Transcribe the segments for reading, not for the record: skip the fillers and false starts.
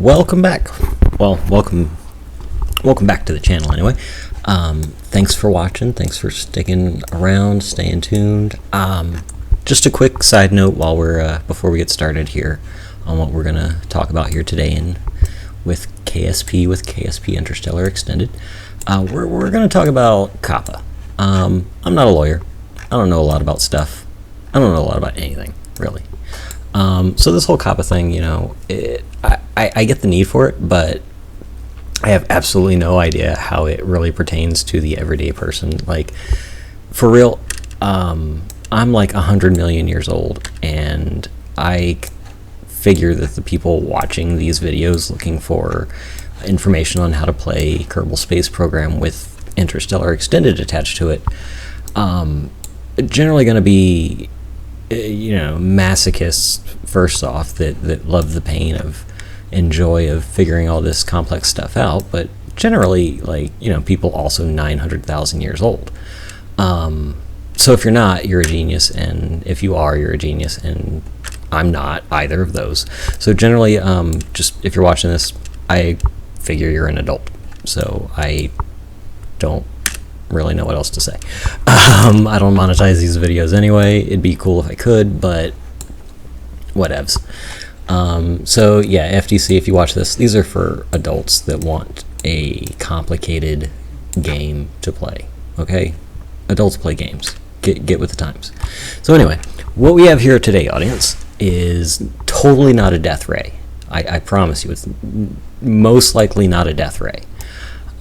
welcome back. Well, welcome back to the channel anyway. Thanks for watching. Thanks for sticking around, staying tuned. Just a quick side note while we're before we get started here on what we're gonna talk about here today with KSP Interstellar Extended. We're gonna talk about kappa. I'm not a lawyer. I don't know a lot about stuff. I don't know a lot about anything really. So this whole kappa thing, you know, I get the need for it, but I have absolutely no idea how it really pertains to the everyday person. Like, for real, I'm like 100 million years old, and I figure that the people watching these videos looking for information on how to play Kerbal Space Program with Interstellar Extended attached to it, generally going to be, you know, masochists first off that love the pain and joy of figuring all this complex stuff out, but generally, like, you know, people also 900,000 years old. So if you're not, you're a genius, and if you are, you're a genius, and I'm not either of those. So generally, just if you're watching this, I figure you're an adult, so I don't really know what else to say. I don't monetize these videos anyway. It'd be cool if I could, but whatevs. So yeah, FTC, if you watch this, these are for adults that want a complicated game to play. Okay, adults play games. Get with the times. So anyway, what we have here today, audience, is totally not a death ray. I promise you, it's most likely not a death ray.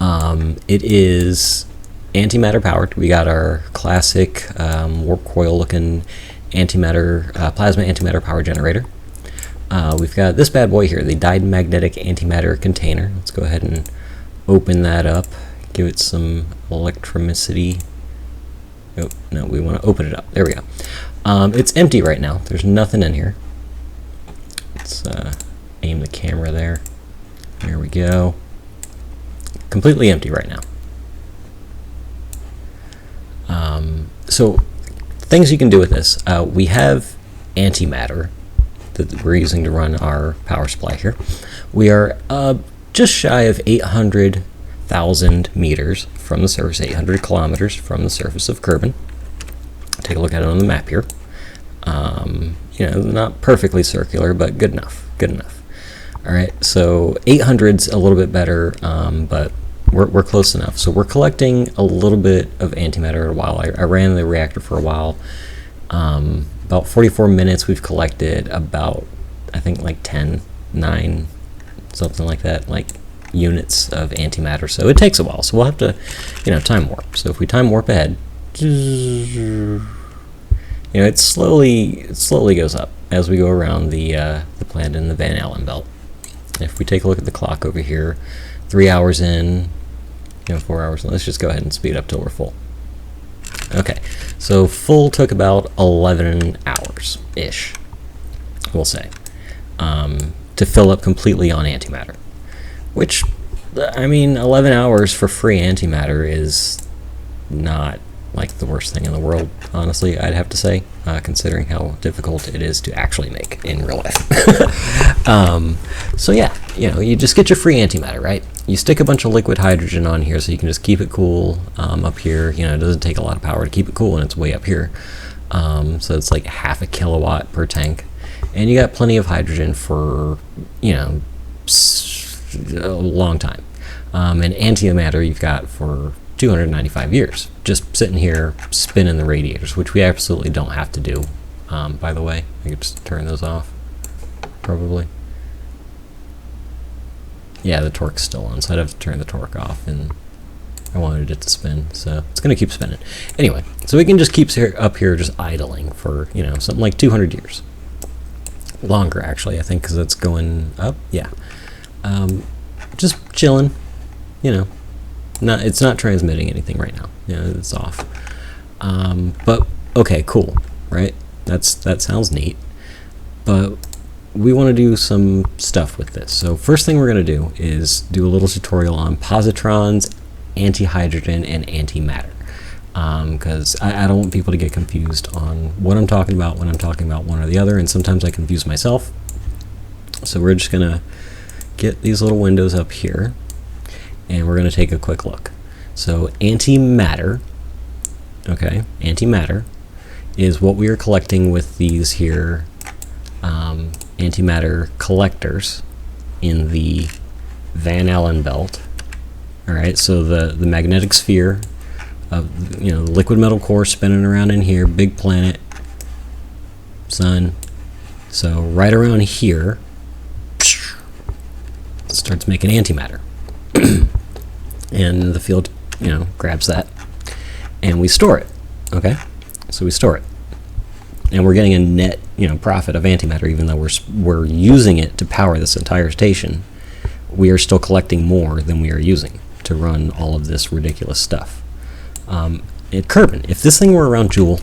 It is antimatter powered. We got our classic warp coil looking antimatter, plasma antimatter power generator. We've got this bad boy here, the dyed magnetic antimatter container. Let's go ahead and open that up, give it some electromicity. Oh, no, we want to open it up. There we go. It's empty right now. There's nothing in here. Let's aim the camera there. There we go. Completely empty right now. So things you can do with this. We have antimatter that we're using to run our power supply here. We are just shy of 800,000 meters from the surface, 800 kilometers from the surface of Kerbin. Take a look at it on the map here. You know, not perfectly circular, but good enough. Good enough. All right, so 800's a little bit better, but we're close enough. So we're collecting a little bit of antimatter a while. I ran the reactor for a while. About 44 minutes we've collected about, I think, like 9, something like that, like units of antimatter. So it takes a while. So we'll have to, you know, time warp. So if we time warp ahead, you know, it slowly goes up as we go around the planet in the Van Allen belt. If we take a look at the clock over here, 3 hours in, you know, 4 hours in, let's just go ahead and speed up till we're full. Okay, so full took about 11 hours-ish, we'll say, to fill up completely on antimatter. Which, I mean, 11 hours for free antimatter is not like the worst thing in the world, honestly, I'd have to say, considering how difficult it is to actually make in real life. So yeah, you know, you just get your free antimatter, right? You stick a bunch of liquid hydrogen on here so you can just keep it cool up here. You know, it doesn't take a lot of power to keep it cool, and it's way up here. So it's like half a kilowatt per tank. And you got plenty of hydrogen for, you know, a long time. And antimatter you've got for 295 years, just sitting here spinning the radiators, which we absolutely don't have to do, by the way. I could just turn those off, probably. Yeah, the torque's still on, so I'd have to turn the torque off, and I wanted it to spin, so it's going to keep spinning. Anyway, so we can just keep up here just idling for, you know, something like 200 years. Longer, actually, I think, because it's going up. Yeah. Just chilling, you know. It's not transmitting anything right now. You know, it's off. But okay, cool, right? That sounds neat. But we want to do some stuff with this. So first thing we're going to do is do a little tutorial on positrons, antihydrogen, and antimatter. Because I don't want people to get confused on what I'm talking about when I'm talking about one or the other, and sometimes I confuse myself. So we're just going to get these little windows up here, and we're going to take a quick look. So antimatter, okay, antimatter is what we are collecting with these here antimatter collectors in the Van Allen belt. All right, so the magnetic sphere of, you know, liquid metal core spinning around in here, big planet, sun. So right around here, it starts making antimatter, and the field, you know, grabs that, and we store it. Okay, so we store it, and we're getting a net, you know, profit of antimatter, even though we're using it to power this entire station. We are still collecting more than we are using to run all of this ridiculous stuff. Kerbin, if this thing were around Joule,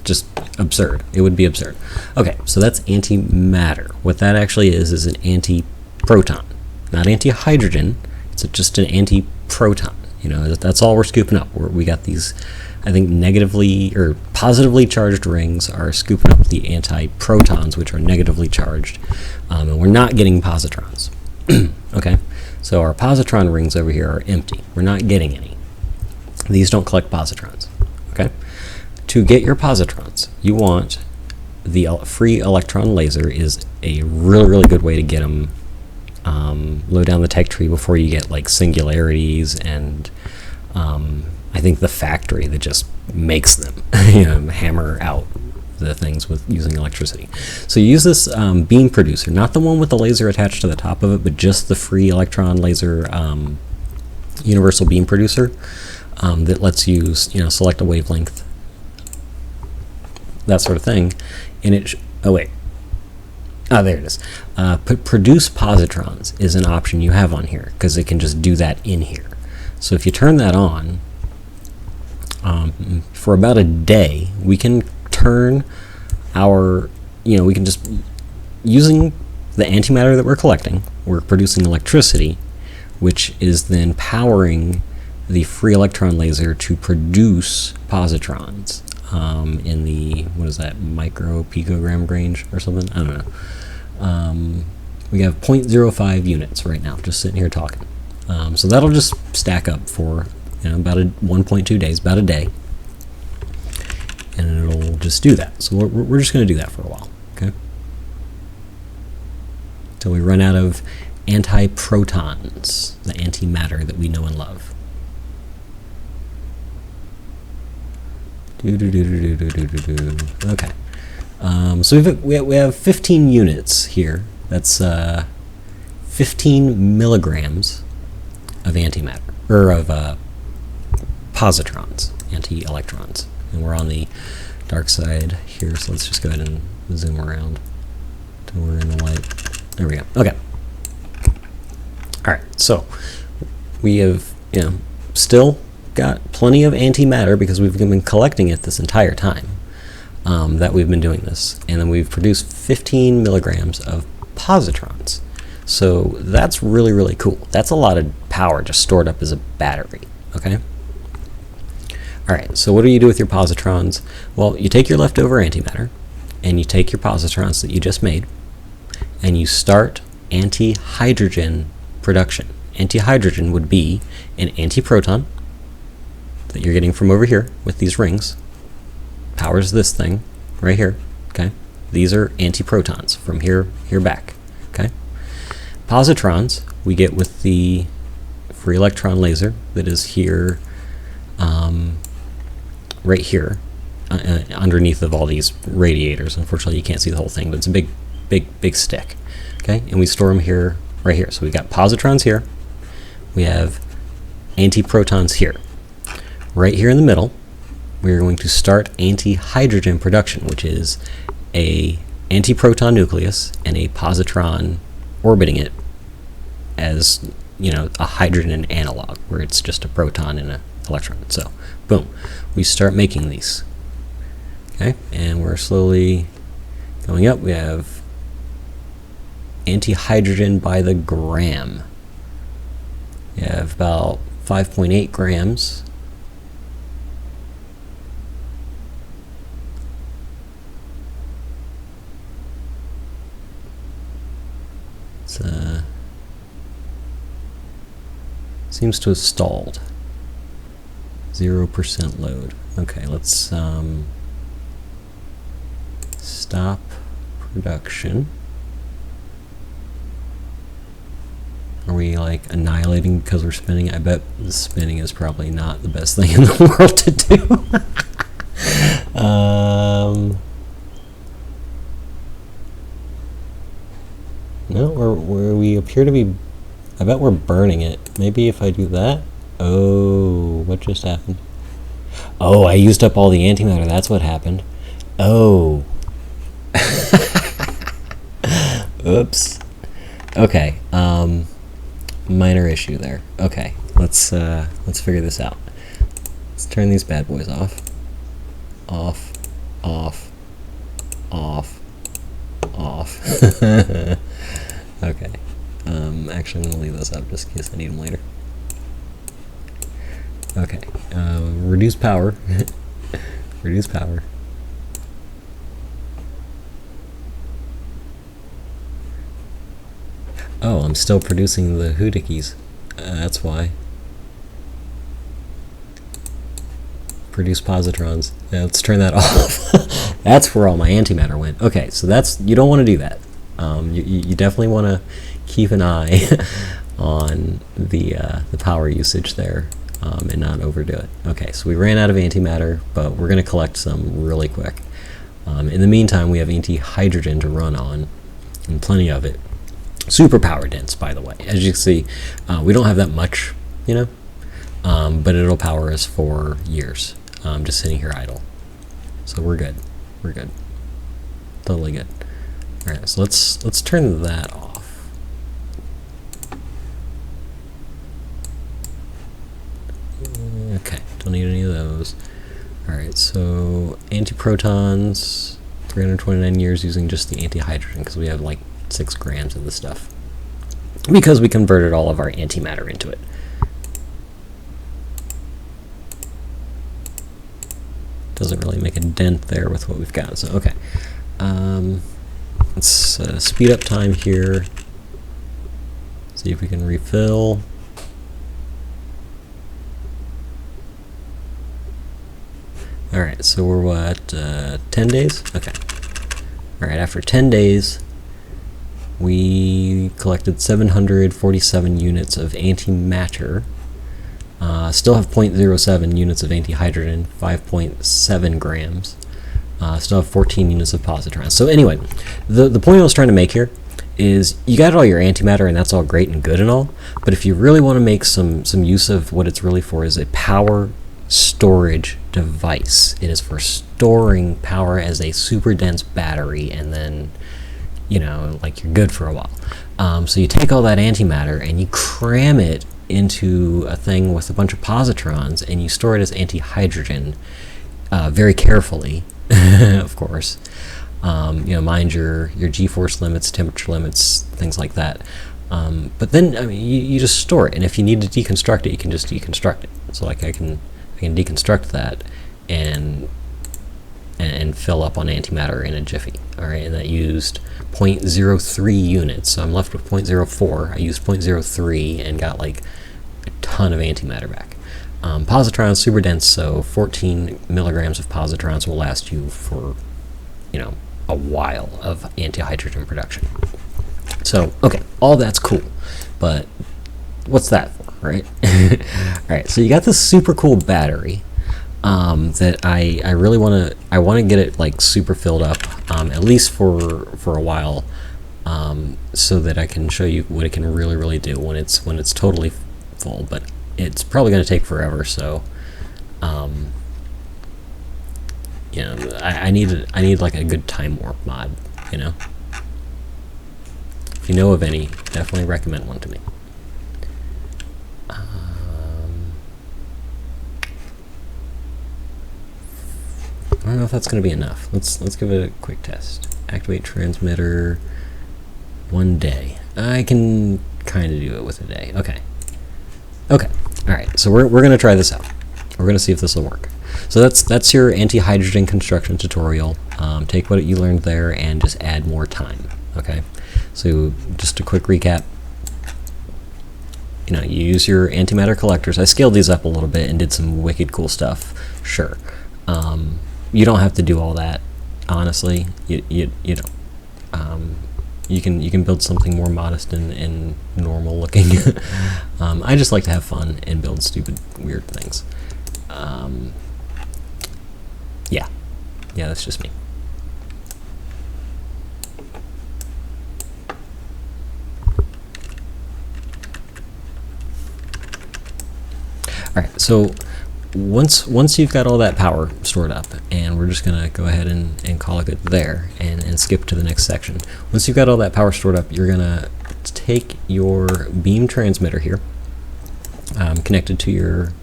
just absurd. It would be absurd. Okay, so that's antimatter. What that actually is an antiproton, not antihydrogen. It's just an antiproton. You know, that's all we're scooping up. We got these, I think, negatively or positively charged rings are scooping up the antiprotons, which are negatively charged, and we're not getting positrons. Okay, so our positron rings over here are empty. We're not getting any. These don't collect positrons. Okay, to get your positrons, you want the free electron laser is a really, really good way to get them low down the tech tree before you get like singularities and I think the factory that just makes them you know, hammer out the things with using electricity. So you use this beam producer, not the one with the laser attached to the top of it, but just the free electron laser universal beam producer that lets you, you know, select a wavelength, that sort of thing, and it there it is. Produce positrons is an option you have on here because it can just do that in here. So if you turn that on, for about a day, we can turn our, you know, we can just, using the antimatter that we're collecting, we're producing electricity, which is then powering the free electron laser to produce positrons in the, what is that, micro picogram range or something? I don't know. We have 0.05 units right now, just sitting here talking. So that'll just stack up for, you know, about 1.2 days, about a day, and it'll just do that. So we're just going to do that for a while, okay? Until we run out of antiprotons, the antimatter that we know and love. Okay. So we have 15 units here. That's 15 milligrams of antimatter, or of positrons, anti-electrons. And we're on the dark side here, so let's just go ahead and zoom around until we're in the light. There we go. Okay. All right. So we have, you know, still got plenty of antimatter because we've been collecting it this entire time that we've been doing this, and then we've produced 15 milligrams of positrons. So that's really, really cool. That's a lot of power just stored up as a battery. Okay. All right. So what do you do with your positrons? Well, you take your leftover antimatter and you take your positrons that you just made and you start antihydrogen production. Antihydrogen would be an antiproton that you're getting from over here with these rings, powers this thing right here. Okay, these are antiprotons from here back. Okay, positrons we get with the free electron laser that is here, right here, underneath of all these radiators. Unfortunately, you can't see the whole thing, but it's a big stick. Okay, and we store them here, right here. So we got positrons here. We have antiprotons here. Right here in the middle, we're going to start antihydrogen production, which is a antiproton nucleus and a positron orbiting it as, you know, a hydrogen analog, where it's just a proton and an electron. So, boom, we start making these. Okay, and we're slowly going up. We have antihydrogen by the gram. We have about 5.8 grams. Seems to have stalled. 0% load. Okay, let's stop production. Are we like annihilating because we're spinning? I bet the spinning is probably not the best thing in the world to do. No, we appear to be. I bet we're burning it. Maybe if I do that. Oh, what just happened? Oh, I used up all the antimatter. That's what happened. Oh. Oops. Okay. Minor issue there. Okay. Let's figure this out. Let's turn these bad boys off. Off. Off. Off. Off. Okay. Actually, I'm gonna leave this up just in case I need them later. Okay. Reduce power. Reduce power. Oh, I'm still producing the hoodickies. That's why. Produce positrons. Yeah, let's turn that off. That's where all my antimatter went. Okay, so that's, you don't want to do that. You definitely want to keep an eye on the power usage there, and not overdo it. Okay, so we ran out of antimatter, but we're going to collect some really quick. In the meantime, we have antihydrogen to run on, and plenty of it. Super power dense, by the way. As you can see, we don't have that much, you know, but it'll power us for years, just sitting here idle. So we're good. We're good. Totally good. All right, so let's turn that off. Okay, don't need any of those. All right, so antiprotons, 329 years using just the antihydrogen because we have like 6 grams of the stuff because we converted all of our antimatter into it. Doesn't really make a dent there with what we've got. So okay, let's speed up time here. See if we can refill. All right, so we're what, 10 days? Okay. All right, after 10 days, we collected 747 units of antimatter. Still have 0.07 units of antihydrogen, 5.7 grams. Still have 14 units of positrons. So anyway, the point I was trying to make here is you got all your antimatter and that's all great and good and all, but if you really want to make some use of what it's really for is a power storage device. It is for storing power as a super dense battery, and then, you know, like you're good for a while. So you take all that antimatter and you cram it into a thing with a bunch of positrons and you store it as antihydrogen, very carefully, of course. You know, mind your G-force limits, temperature limits, things like that. But then, I mean, you just store it, and if you need to deconstruct it, you can just deconstruct it. So like I can deconstruct that and fill up on antimatter in a jiffy. All right, and that used 0.03 units, so I'm left with 0.04. I used 0.03 and got like a ton of antimatter back. Positrons, super dense, so 14 milligrams of positrons will last you for, you know, a while of antihydrogen production. So, okay, all that's cool, but what's that for, right? All right, so you got this super cool battery that I really want to get it like super filled up, at least for a while, so that I can show you what it can really do when it's totally full. But it's probably going to take forever, so you know, I need like a good time warp mod, you know. If you know of any, definitely recommend one to me. I don't know if that's going to be enough. Let's give it a quick test. Activate transmitter. 1 day. I can kind of do it with a day. Okay. Okay. All right. So we're going to try this out. We're going to see if this will work. So that's your antihydrogen construction tutorial. Take what you learned there and just add more time. Okay. So just a quick recap. You know, you use your antimatter collectors. I scaled these up a little bit and did some wicked cool stuff. Sure. You don't have to do all that, honestly. You know, you can build something more modest and normal looking. I just like to have fun and build stupid, weird things. Yeah, that's just me. Alright, so once you've got all that power stored up, and we're just going to go ahead and call it good there and skip to the next section. Once you've got all that power stored up, you're going to take your beam transmitter here, connected to your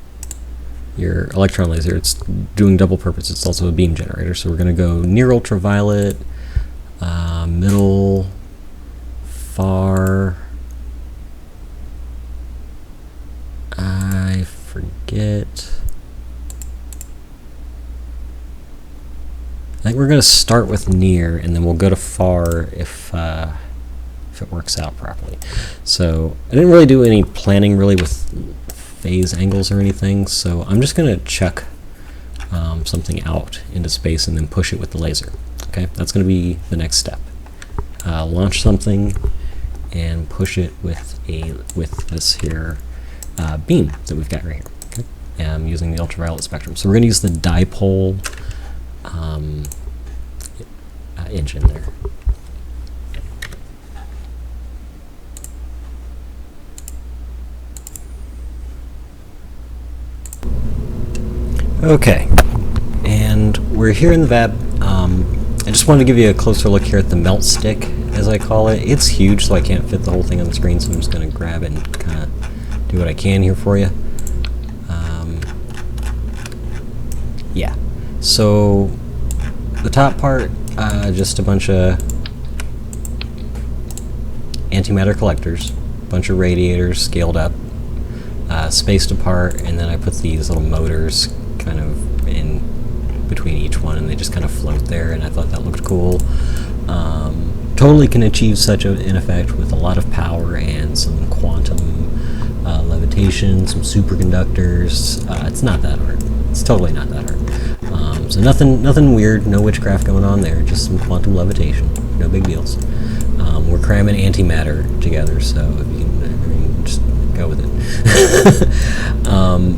electron laser. It's doing double purpose. It's also a beam generator. So we're going to go near ultraviolet, middle, far, I forget. I think we're going to start with near, and then we'll go to far if it works out properly. So I didn't really do any planning really with phase angles or anything, so I'm just going to chuck something out into space and then push it with the laser. Okay, that's going to be the next step. Launch something and push it with this here beam that we've got right here. Okay, and I'm using the ultraviolet spectrum. So we're going to use the dipole engine there. Okay, and we're here in the VAB. I just wanted to give you a closer look here at the melt stick, as I call it. It's huge, so I can't fit the whole thing on the screen, so I'm just going to grab it and kind of do what I can here for you. Yeah, so the top part, just a bunch of antimatter collectors, a bunch of radiators scaled up, spaced apart, and then I put these little motors kind of in between each one, and they just kind of float there, and I thought that looked cool. Totally can achieve such an effect with a lot of power and some quantum levitation, some superconductors. It's not that hard. It's totally not that hard. So nothing weird, no witchcraft going on there, just some quantum levitation, no big deals. We're cramming antimatter together, so if you can, just go with it.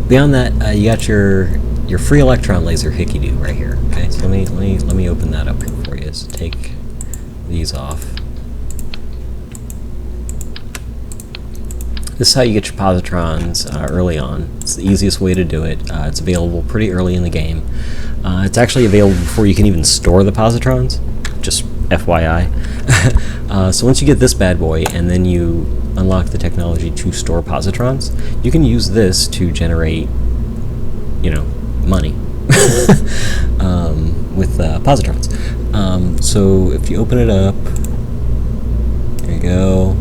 Beyond that, you got your free electron laser hickey-doo right here. Okay, so let me open that up here for you. So take these off. This is how you get your positrons early on. It's the easiest way to do it. It's available pretty early in the game. It's actually available before you can even store the positrons, just FYI. So once you get this bad boy and then you unlock the technology to store positrons, you can use this to generate, money with positrons. So if you open it up, there you go,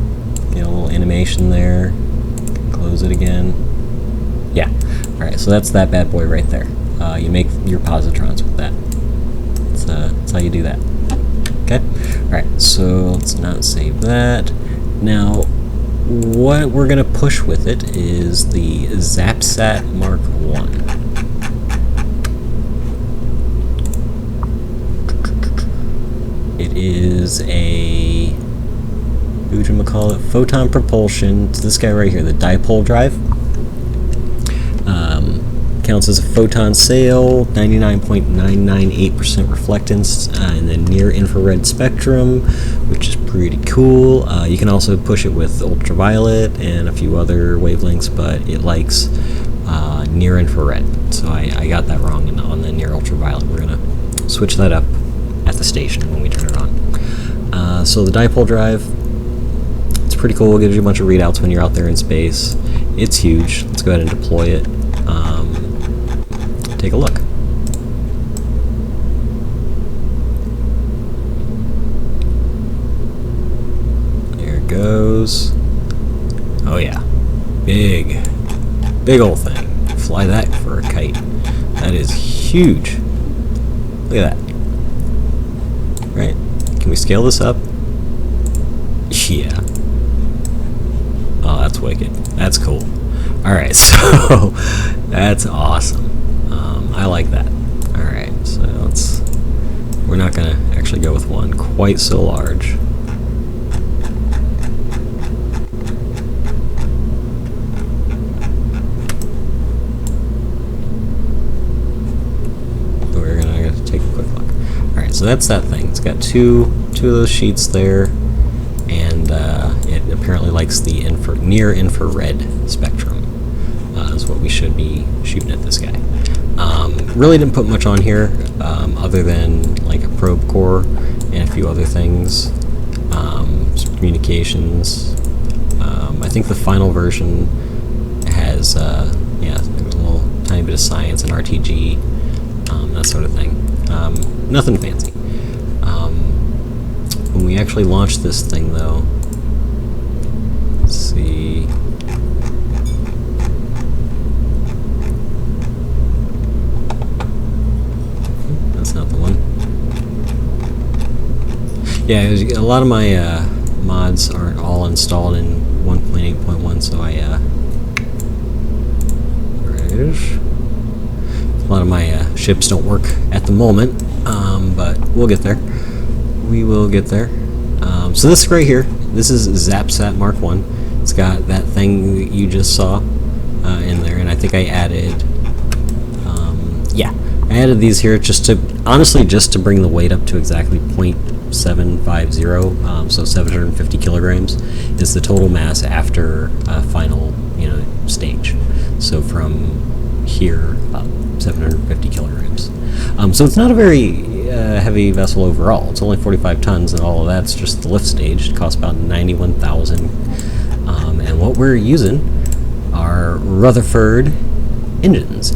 get a little animation there, close it again. Yeah, alright, so that's that bad boy right there. You make your positrons with that. That's how you do that. Okay, alright, so let's not save that. Now, what we're going to push with it is the ZapSat Mark 1. It is a, whatchamacallit, photon propulsion. It's this guy right here, the dipole drive. Counts as a photon sail, 99.998% reflectance in the near-infrared spectrum, which is pretty cool. You can also push it with ultraviolet and a few other wavelengths, but it likes near-infrared. So I got that wrong on the near-ultraviolet. We're going to switch that up at the station when we turn it on. So the dipole drive, it's pretty cool. It gives you a bunch of readouts when you're out there in space. It's huge. Let's go ahead and deploy it. Take a look. There it goes. Oh yeah, big old thing. Fly that for a kite. That is huge. Look at that. Right? Can we scale this up? Yeah. Oh, that's wicked. That's cool. Alright, so that's awesome. I like that. Alright, so we're not going to actually go with one quite so large. We're going to take a quick look. Alright, so that's that thing. It's got two of those sheets there, and it apparently likes the near infrared spectrum. Is what we should be shooting at this guy. Really didn't put much on here, other than like a probe core and a few other things. Some communications. I think the final version has yeah, a little tiny bit of science and RTG, that sort of thing. Nothing fancy. When we actually launch this thing, though, let's see. That's not the one. Yeah, a lot of my mods aren't all installed in 1.8.1, so a lot of my ships don't work at the moment, but we'll get there. We will get there. So this right here, this is ZapSat Mark 1. It's got that thing that you just saw in there, and I think I added, yeah, I added these here just to, honestly, just to bring the weight up to exactly 0.750, so 750 kilograms is the total mass after final, stage. So from here up, 750 kilograms. So it's not a very heavy vessel overall. It's only 45 tons, and all of that's just the lift stage. It costs about 91,000. And what we're using are Rutherford Engines.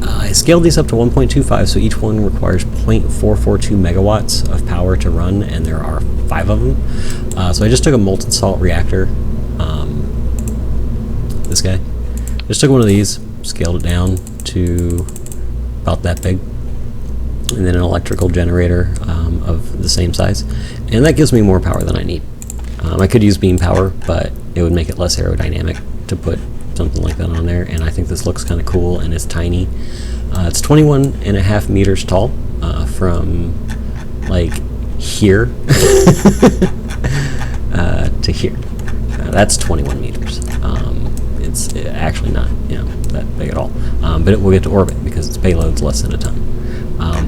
I scaled these up to 1.25, so each one requires 0.442 megawatts of power to run, and there are 5 of them. So I just took a molten salt reactor, this guy. Just took one of these, scaled it down to about that big, and then an electrical generator of the same size, and that gives me more power than I need. I could use beam power, but it would make it less aerodynamic to put something like that on there, and I think this looks kind of cool, and it's tiny. It's 21.5 meters tall from like here to here. That's 21 meters. It's actually not that big at all, but it will get to orbit because its payload's less than a ton.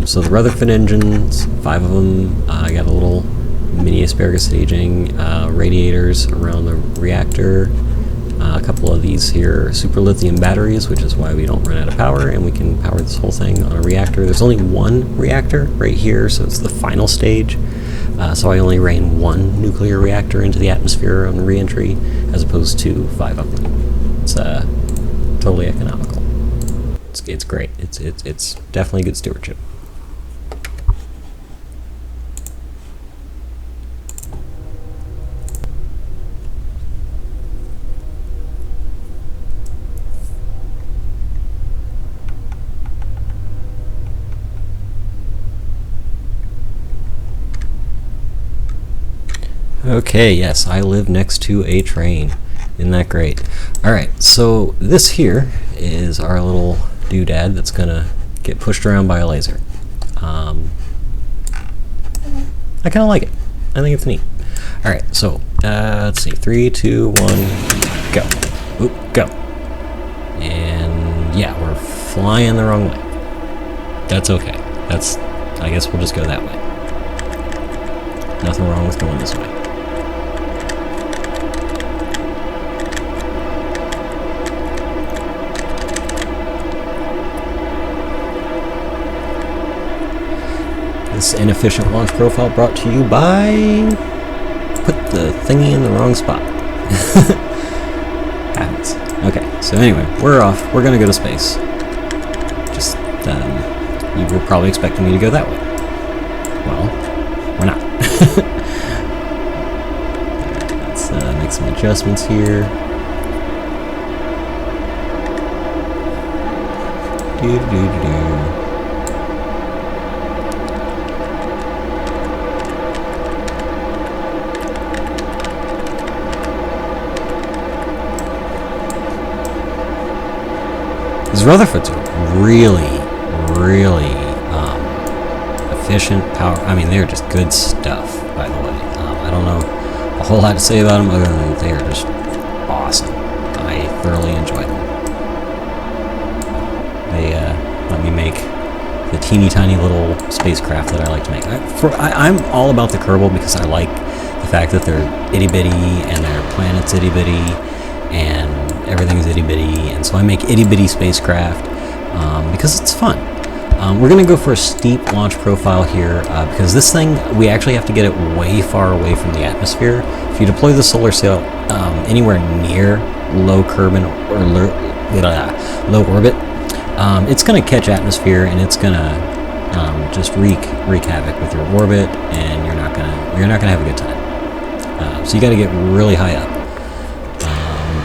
So the Rutherford engines, 5 of them. I got a little mini asparagus staging, radiators around the reactor, a couple of these here super lithium batteries, which is why we don't run out of power, and we can power this whole thing on a reactor. There's only one reactor right here, so it's the final stage. So I only ran 1 nuclear reactor into the atmosphere on re-entry, as opposed to 5 of them. It's totally economical. It's great. It's definitely good stewardship. Okay, yes, I live next to a train. Isn't that great? Alright, so this here is our little doodad that's gonna get pushed around by a laser. I kind of like it. I think it's neat. Alright, so let's see. 3, 2, 1, go. Oop, go. And yeah, we're flying the wrong way. That's okay. I guess we'll just go that way. Nothing wrong with going this way. This inefficient launch profile brought to you by... Put the thingy in the wrong spot. Happens. Okay, so anyway, we're off. We're gonna go to space. Just, you were probably expecting me to go that way. Well, we're not. Let's make some adjustments here. Do-do-do-do. Because Rutherford's really, really efficient power. I mean, they're just good stuff, by the way. I don't know a whole lot to say about them other than they are just awesome. I thoroughly enjoy them. They let me make the teeny tiny little spacecraft that I like to make. I'm all about the Kerbal because I like the fact that they're itty bitty and their planet's itty bitty and everything's itty bitty, and so I make itty bitty spacecraft because it's fun. We're going to go for a steep launch profile here because this thing, we actually have to get it way far away from the atmosphere. If you deploy the solar sail anywhere near low Kerbin or low orbit, it's going to catch atmosphere and it's going to just wreak havoc with your orbit, and you're not gonna have a good time. So you got to get really high up,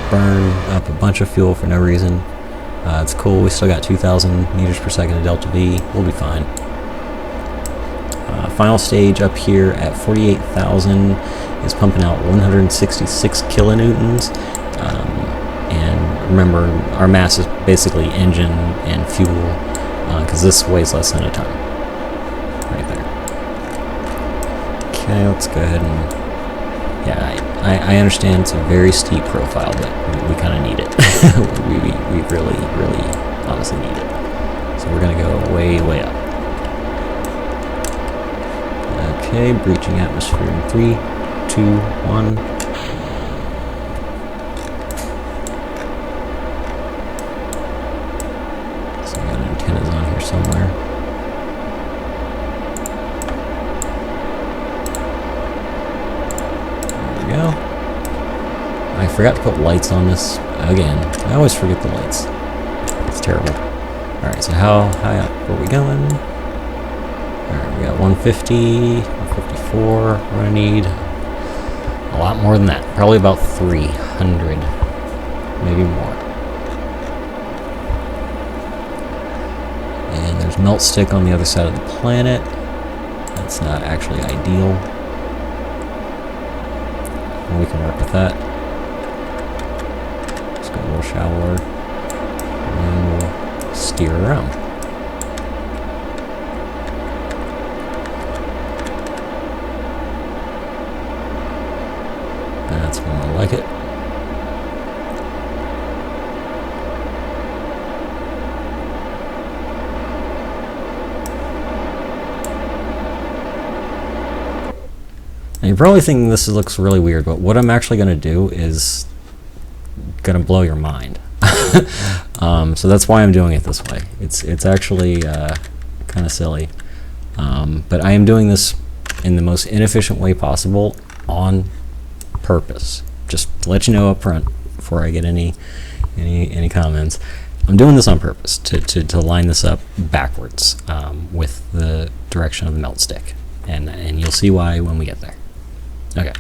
burn up a bunch of fuel for no reason. It's cool. We still got 2,000 meters per second of delta V. We'll be fine. Final stage up here at 48,000 is pumping out 166 kilonewtons. And remember, our mass is basically engine and fuel, because this weighs less than a ton. Right there. Okay, let's go ahead and... Yeah, I understand it's a very steep profile, but we kind of need it. we really, really honestly need it. So we're going to go way, way up. Okay, breaching atmosphere in 3, 2, 1. So we got antennas on here somewhere. Go. I forgot to put lights on this again. I always forget the lights. It's terrible. Alright, so how high up are we going? Alright, we got 150, 154. We're gonna need a lot more than that. Probably about 300, maybe more. And there's melt stick on the other side of the planet. That's not actually ideal. We can work with that. Let's go a little shallower, and then we'll steer around. That's more like it. And you're probably thinking this looks really weird, but what I'm actually going to do is going to blow your mind. So that's why I'm doing it this way. It's actually kind of silly, but I am doing this in the most inefficient way possible on purpose. Just to let you know up front before I get any comments. I'm doing this on purpose to line this up backwards with the direction of the melt stick, and you'll see why when we get there. Okay.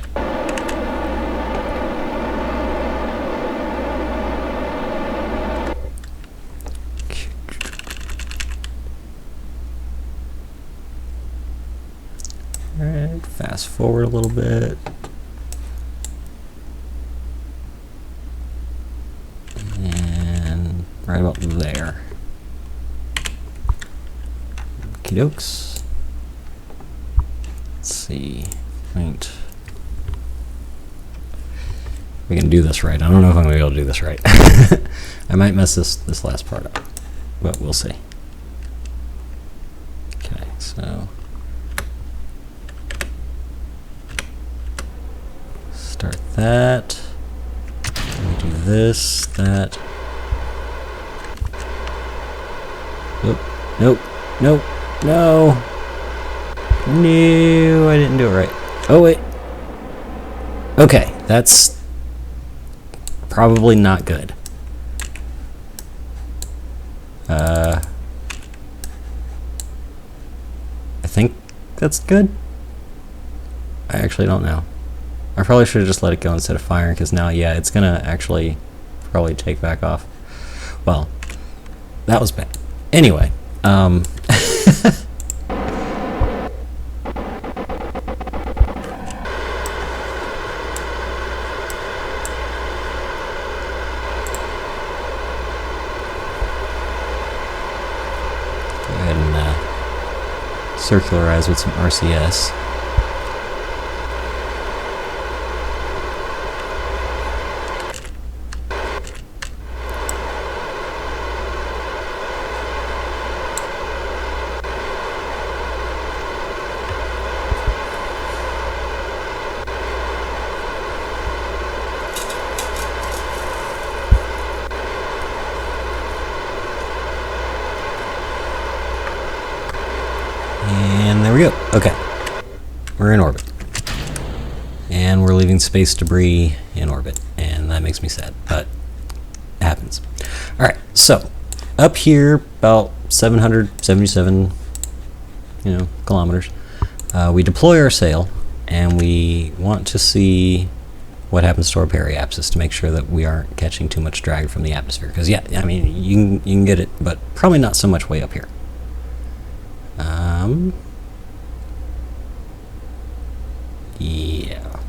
Alright, fast forward a little bit. And right about there. Okie dokes. Let's see. Point. We can do this right. I don't know if I'm going to be able to do this right. I might mess this last part up, but we'll see. Okay, so start that. We do this, that. Nope, nope, nope, no. No, I didn't do it right. Oh, wait. Okay, that's probably not good. I think that's good. I actually don't know. I probably should have just let it go instead of firing, because now, yeah, it's gonna actually probably take back off. Well, that was bad. Anyway, circularize with some RCS. And there we go. Okay. We're in orbit. And we're leaving space debris in orbit. And that makes me sad, but it happens. Alright, so up here, about 777 kilometers, we deploy our sail, and we want to see what happens to our periapsis to make sure that we aren't catching too much drag from the atmosphere. Because, yeah, I mean, you can get it, but probably not so much way up here. Yeah.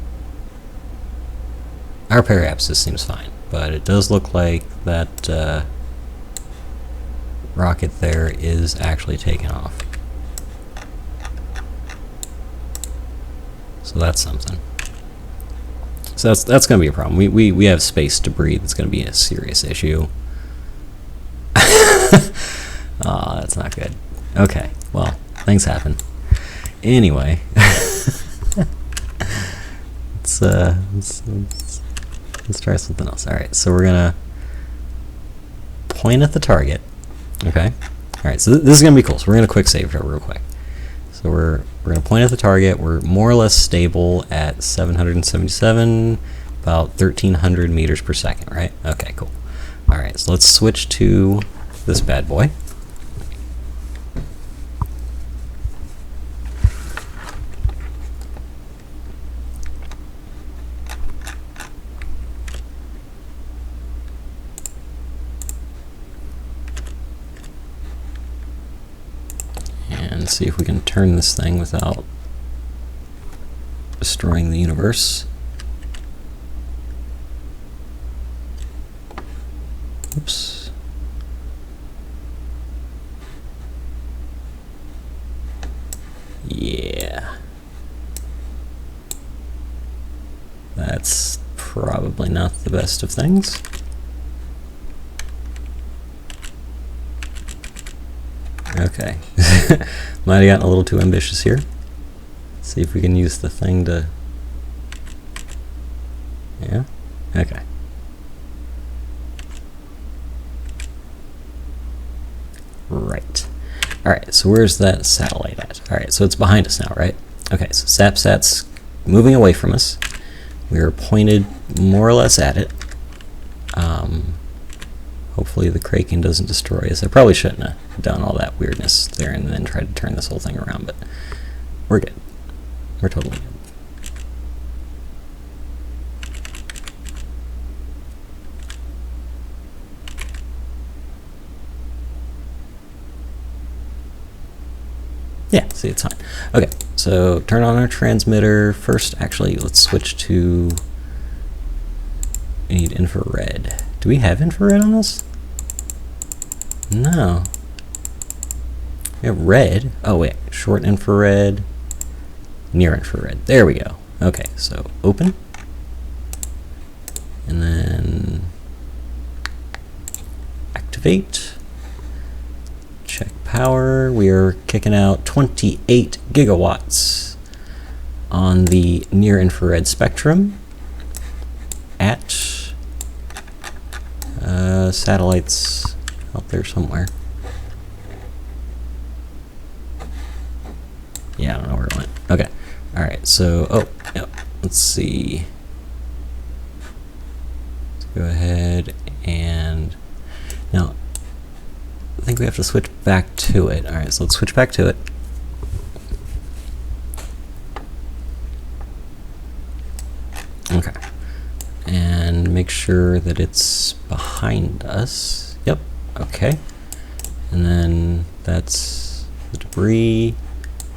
Our periapsis seems fine, but it does look like that rocket there is actually taking off. So that's something. So that's going to be a problem. We have space debris that's going to be a serious issue. Oh, that's not good. Okay, well, things happen. Anyway, let's try something else. All right, so we're gonna point at the target. Okay. All right, so this is gonna be cool. So we're gonna quick save it real quick. So we're gonna point at the target. We're more or less stable at 777, about 1,300 meters per second, right? Okay, cool. All right, so let's switch to this bad boy. And see if we can turn this thing without destroying the universe. Oops. Yeah. That's probably not the best of things. Okay. Might have gotten a little too ambitious here. Let's see if we can use the thing to... Yeah? Okay. Right. Alright, so where's that satellite at? Alright, so it's behind us now, right? Okay, so SAPSAT's moving away from us. We are pointed more or less at it. Hopefully the Kraken doesn't destroy us. I probably shouldn't have done all that weirdness there and then tried to turn this whole thing around, but we're good. We're totally good. Yeah, see, it's fine. Okay, so turn on our transmitter. First, actually, let's switch to... We need infrared. Do we have infrared on this? No. We have red. Oh, wait. Short infrared. Near infrared. There we go. Okay, so open. And then activate. Check power. We are kicking out 28 gigawatts on the near infrared spectrum at satellites out there somewhere. Yeah, I don't know where it went. Okay. Alright, so, let's see. Let's go ahead and, now, I think we have to switch back to it. Alright, so let's switch back to it. Okay. And make sure that it's behind us. Yep, okay. And then that's the debris.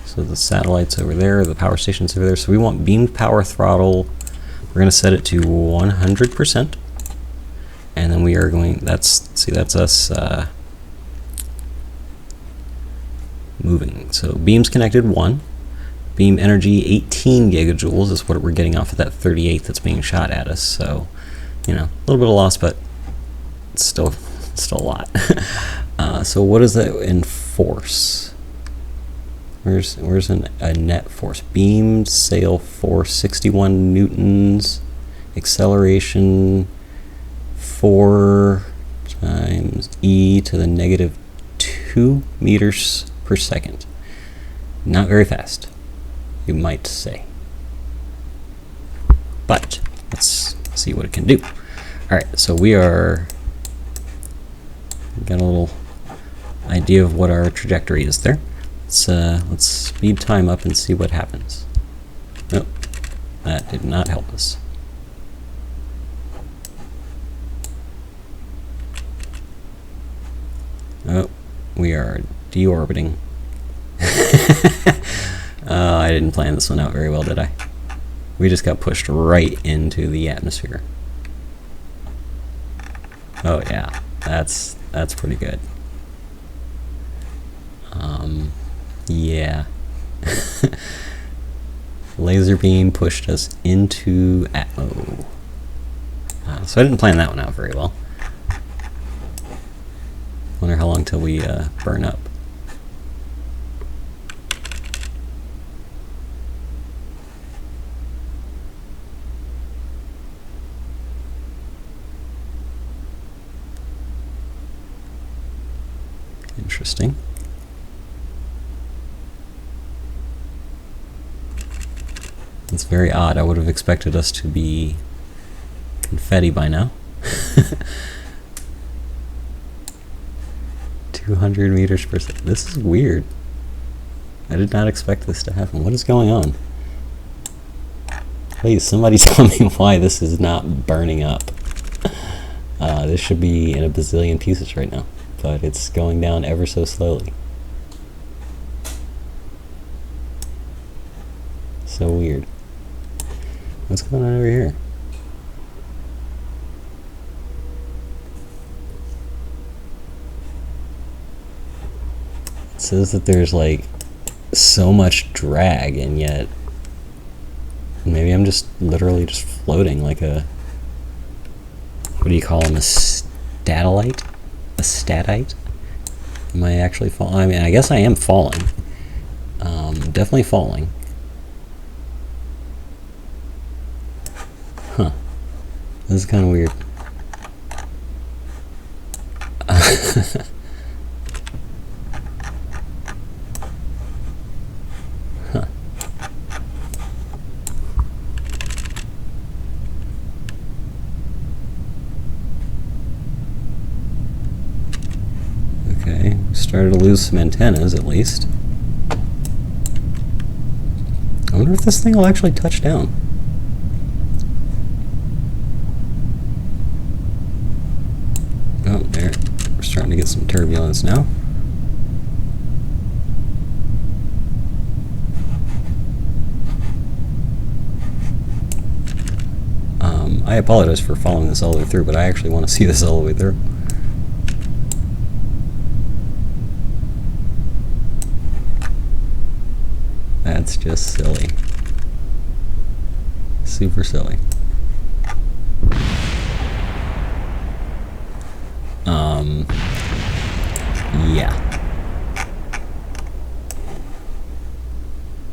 So the satellite's over there, the power station's over there. So we want beamed power throttle. We're going to set it to 100%. And then we are going, that's us moving. So beams connected 1. Beam energy 18 gigajoules is what we're getting off of that 38 that's being shot at us. So, you know, a little bit of loss, but it's still a lot. So what is that in force? Where's a net force? Beam sail force 61 newtons. Acceleration 4 times e to the negative 2 meters per second. Not very fast, you might say. But let's see what it can do. Alright, so we are got a little idea of what our trajectory is there. Let's speed time up and see what happens. Nope, that did not help us. Oh, we are deorbiting. Oh, I didn't plan this one out very well, did I? We just got pushed right into the atmosphere. Oh yeah, that's pretty good. Yeah. Laser beam pushed us into atmo. So I didn't plan that one out very well. Wonder how long till we burn up. Interesting. It's very odd. I would have expected us to be confetti by now. 200 meters per second. This is weird. I did not expect this to happen. What is going on? Please, somebody tell me why this is not burning up. This should be in a bazillion pieces right now, but it's going down ever so slowly. So weird. What's going on over here? It says that there's like so much drag, and yet maybe I'm just literally just floating like a, what do you call them, a statellite? A statite? Am I actually falling? I mean, I guess I am falling. Definitely falling. Huh. This is kind of weird. Huh. Okay, started to lose some antennas at least. I wonder if this thing will actually touch down. Oh, there. We're starting to get some turbulence now. I apologize for following this all the way through, but I actually want to see this all the way through. That's just silly. Super silly. Yeah.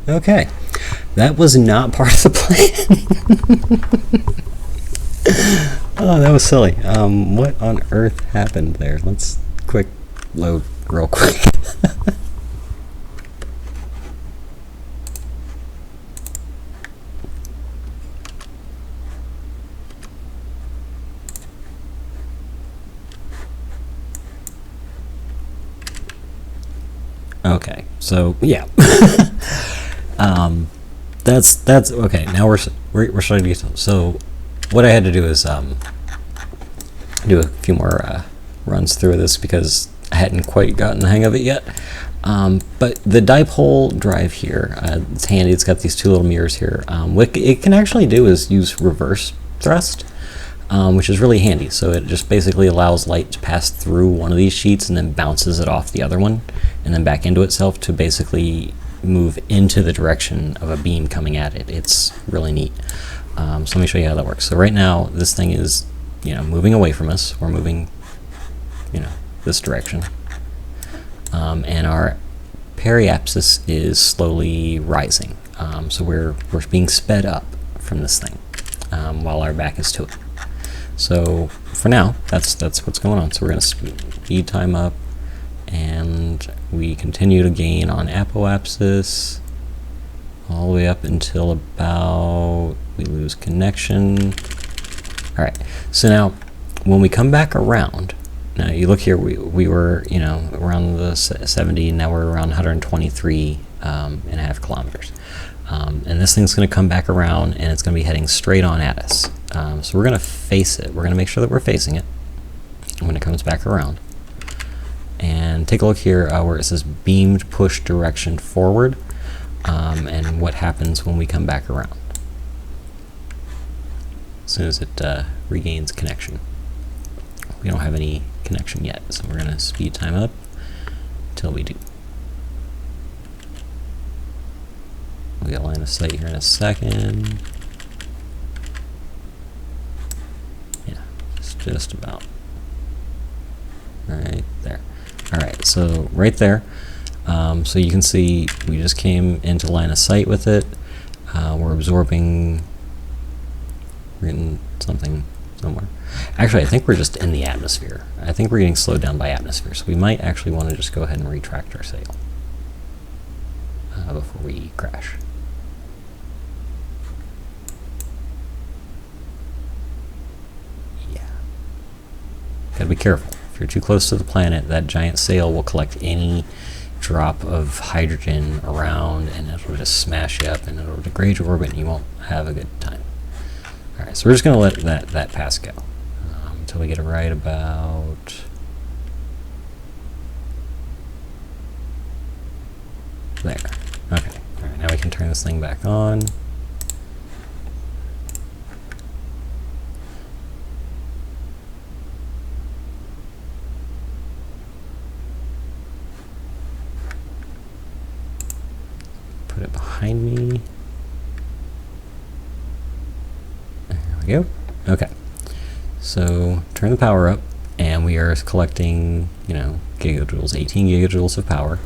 Okay. That was not part of the plan. Oh, that was silly. What on earth happened there? Let's quick load real quick. Okay, so yeah, that's okay. Now we're starting to get. So what I had to do is do a few more runs through this because I hadn't quite gotten the hang of it yet. But the dipole drive here, it's handy. It's got these two little mirrors here. What it can actually do is use reverse thrust. which is really handy. So it just basically allows light to pass through one of these sheets and then bounces it off the other one and then back into itself to basically move into the direction of a beam coming at it. It's really neat. So let me show you how that works. So right now this thing is, moving away from us. We're moving, this direction. And our periapsis is slowly rising. So we're being sped up from this thing while our back is to it. So for now, that's what's going on. So we're going to speed time up, and we continue to gain on apoapsis all the way up until about we lose connection. All right. So now when we come back around, now you look here, we were around the 70, now we're around 123 and a half kilometers. And this thing's going to come back around, and it's going to be heading straight on at us. So we're going to face it. We're going to make sure that we're facing it when it comes back around. And take a look here where it says beamed push direction forward, and what happens when we come back around as soon as it regains connection. We don't have any connection yet, so we're going to speed time up until we do. We'll get a line of sight here in a second. Yeah, it's just about right there. Alright, so right there, so you can see we just came into line of sight with it. We're absorbing, we're getting something somewhere. Actually, I think we're just in the atmosphere. I think we're getting slowed down by atmosphere, so we might actually want to just go ahead and retract our sail before we crash. Yeah. Gotta be careful. If you're too close to the planet, that giant sail will collect any drop of hydrogen around, and it'll just smash you up, and it'll degrade your orbit, and you won't have a good time. Alright, so we're just going to let that pass go until we get it right about there. Okay, alright, now we can turn this thing back on. Put it behind me. There we go. Okay. So turn the power up, and we are collecting, gigajoules, 18 gigajoules of power,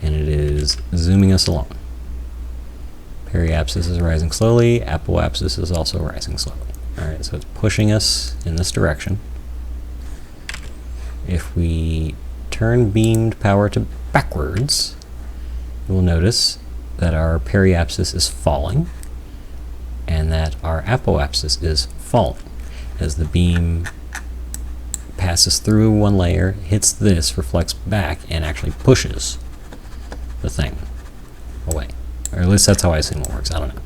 and it is zooming us along. Periapsis is rising slowly. Apoapsis is also rising slowly. All right, so it's pushing us in this direction. If we turn beamed power to backwards, you will notice that our periapsis is falling and that our apoapsis is falling. As the beam passes through one layer, hits this, reflects back, and actually pushes the thing away. Or at least that's how I assume it works. I don't know.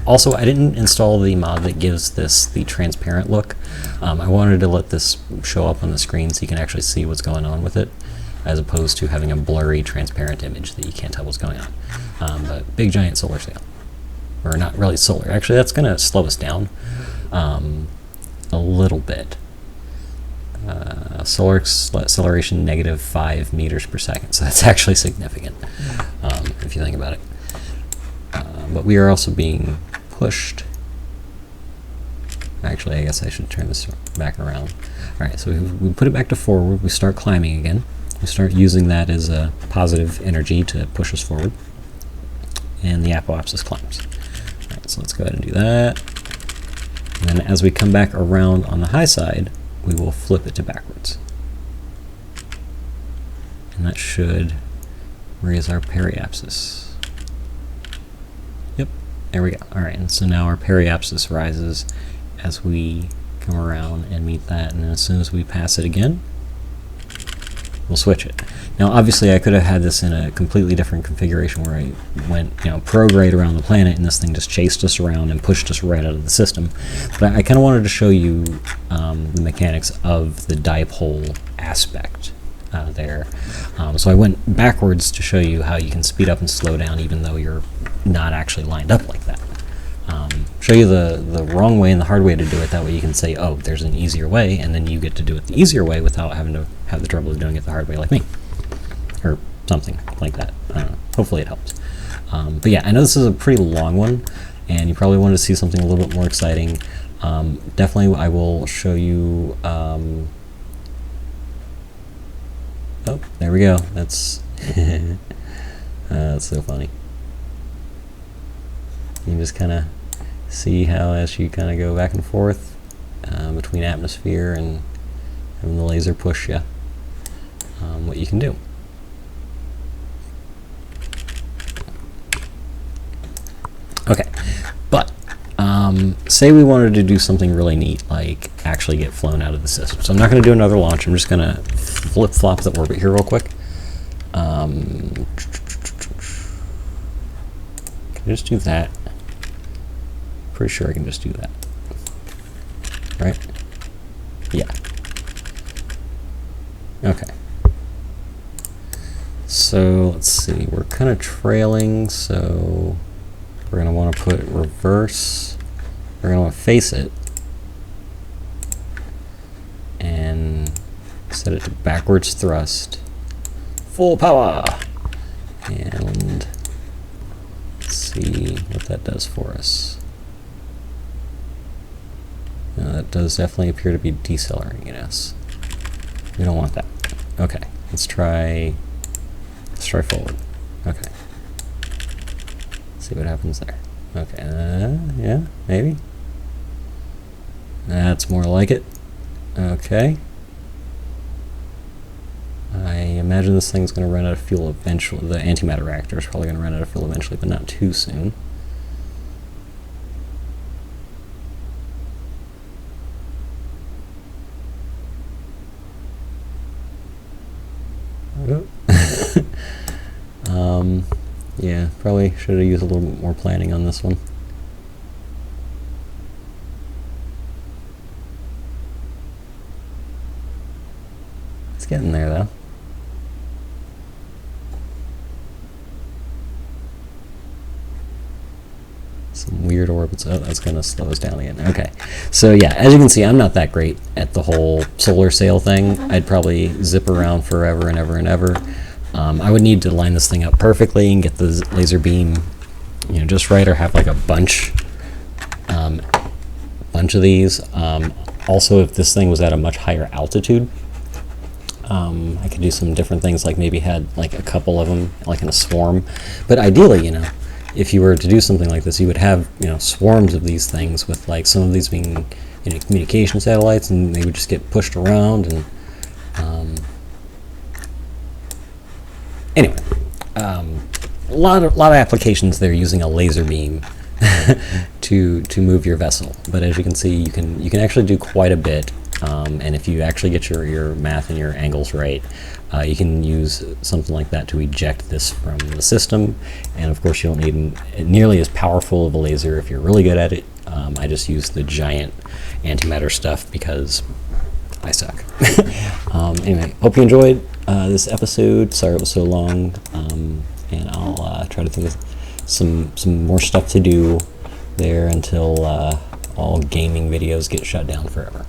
Also, I didn't install the mod that gives this the transparent look. I wanted to let this show up on the screen so you can actually see what's going on with it, as opposed to having a blurry, transparent image that you can't tell what's going on. But big giant solar sail. Or not really solar. Actually, that's going to slow us down a little bit. Solar acceleration -5 meters per second. So that's actually significant if you think about it. But we are also being pushed. Actually, I guess I should turn this back around. Alright, so we put it back to forward. We start climbing again. We start using that as a positive energy to push us forward. And the apoapsis climbs. Alright, so let's go ahead and do that. And then as we come back around on the high side, we will flip it to backwards. And that should raise our periapsis. Yep, there we go. Alright, and so now our periapsis rises as we come around and meet that, and then as soon as we pass it again, we'll switch it. Now obviously I could have had this in a completely different configuration where I went prograde around the planet and this thing just chased us around and pushed us right out of the system. But I kind of wanted to show you the mechanics of the dipole aspect there. So I went backwards to show you how you can speed up and slow down even though you're not actually lined up like that. show you the wrong way and the hard way to do it. That way you can say, oh, there's an easier way, and then you get to do it the easier way without having to have the trouble of doing it the hard way like me. Or something like that. I don't know. Hopefully it helps. But yeah, I know this is a pretty long one, and you probably wanted to see something a little bit more exciting. Definitely I will show you... oh, there we go. That's... that's so funny. You can just kind of see how as you kind of go back and forth between atmosphere and having the laser push you, what you can do. Okay, but say we wanted to do something really neat, like actually get flown out of the system. So I'm not going to do another launch. I'm just going to flip-flop the orbit here real quick. Can I just do that? Pretty sure I can just do that. Right? Yeah. Okay. So let's see. We're kind of trailing, so we're going to want to put reverse. We're going to want to face it and set it to backwards thrust. Full power! And let's see what that does for us. That does definitely appear to be decelerating us. We don't want that. Okay, let's try forward. Okay. Let's see what happens there. Okay, yeah, maybe. That's more like it. Okay. I imagine this thing's going to run out of fuel eventually. The antimatter reactor is probably going to run out of fuel eventually, but not too soon. Yeah, probably should have used a little bit more planning on this one. It's getting there, though. Some weird orbits. Oh, that's going to slow us down again. Okay. So, yeah, as you can see, I'm not that great at the whole solar sail thing. I'd probably zip around forever and ever and ever. I would need to line this thing up perfectly and get the laser beam, just right, or have like a bunch of these. Also, if this thing was at a much higher altitude, I could do some different things, like maybe had like a couple of them, like in a swarm. But ideally, if you were to do something like this, you would have swarms of these things, with like some of these being communication satellites, and they would just get pushed around and. Anyway, a lot of applications there using a laser beam to move your vessel. But as you can see, you can actually do quite a bit. And if you actually get your math and your angles right, you can use something like that to eject this from the system. And of course, you don't need nearly as powerful of a laser if you're really good at it. I just use the giant antimatter stuff because I suck. Anyway, hope you enjoyed this episode. Sorry it was so long, and I'll try to think of some more stuff to do there until all gaming videos get shut down forever.